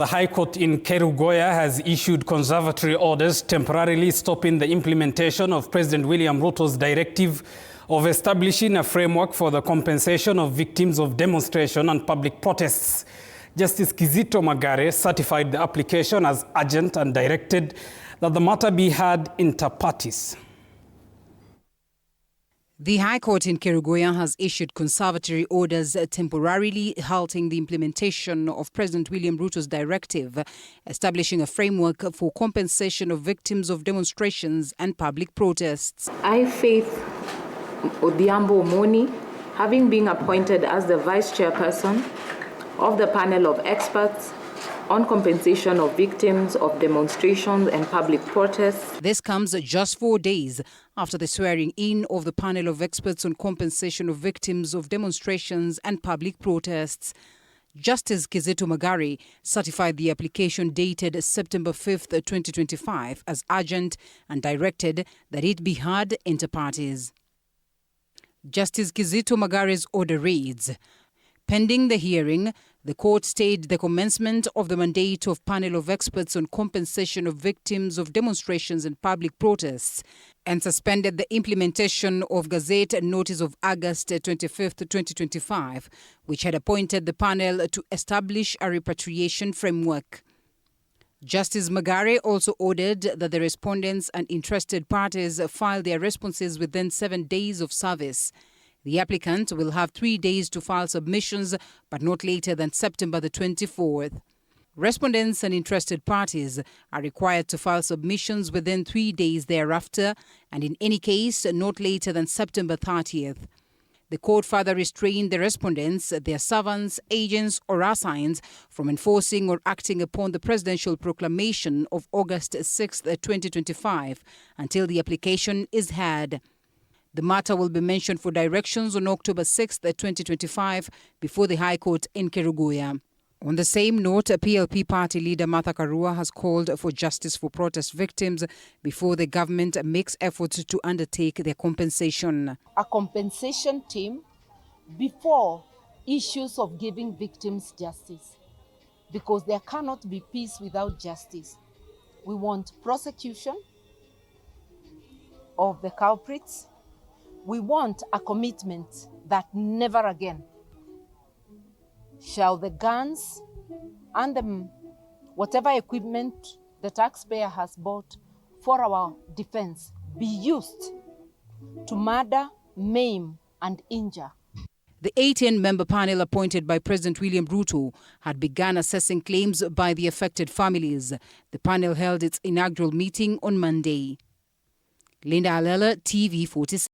The High Court in Kerugoya has issued conservatory orders temporarily stopping the implementation of President William Ruto's directive of establishing a framework for the compensation of victims of demonstration and public protests. Justice Kizito Magare certified the application as urgent and directed that the matter be heard inter partes. The High Court in Kerugoya has issued conservatory orders temporarily halting the implementation of President William Ruto's directive, establishing a framework for compensation of victims of demonstrations and public protests. I, Faith Odhiambo Omoni, having been appointed as the Vice Chairperson of the panel of experts on compensation of victims of demonstrations and public protests. This comes just 4 days after the swearing in of the panel of experts on compensation of victims of demonstrations and public protests. Justice Kizito Magare certified the application dated September 5th, 2025 as urgent and directed that it be heard inter partes. Justice Kizito Magare's order reads: pending the hearing, the court stayed the commencement of the mandate of panel of experts on compensation of victims of demonstrations and public protests and suspended the implementation of Gazette Notice of August 25th, 2025, which had appointed the panel to establish a repatriation framework. Justice Magare also ordered that the respondents and interested parties file their responses within 7 days of service. The applicant will have 3 days to file submissions, but not later than September the 24th. Respondents and interested parties are required to file submissions within 3 days thereafter, and in any case, not later than September 30th. The court further restrained the respondents, their servants, agents, or assigns from enforcing or acting upon the presidential proclamation of August 6, 2025, until the application is heard. The matter will be mentioned for directions on October 6, 2025, before the High Court in Kerugoya. On the same note, PLP party leader Martha Karua has called for justice for protest victims before the government makes efforts to undertake their compensation. A compensation team before issues of giving victims justice, because there cannot be peace without justice. We want prosecution of the culprits. We want a commitment that never again shall the guns and whatever equipment the taxpayer has bought for our defense be used to murder, maim, and injure. The 18-member panel appointed by President William Ruto had begun assessing claims by the affected families. The panel held its inaugural meeting on Monday. Linda Alela, TV 46.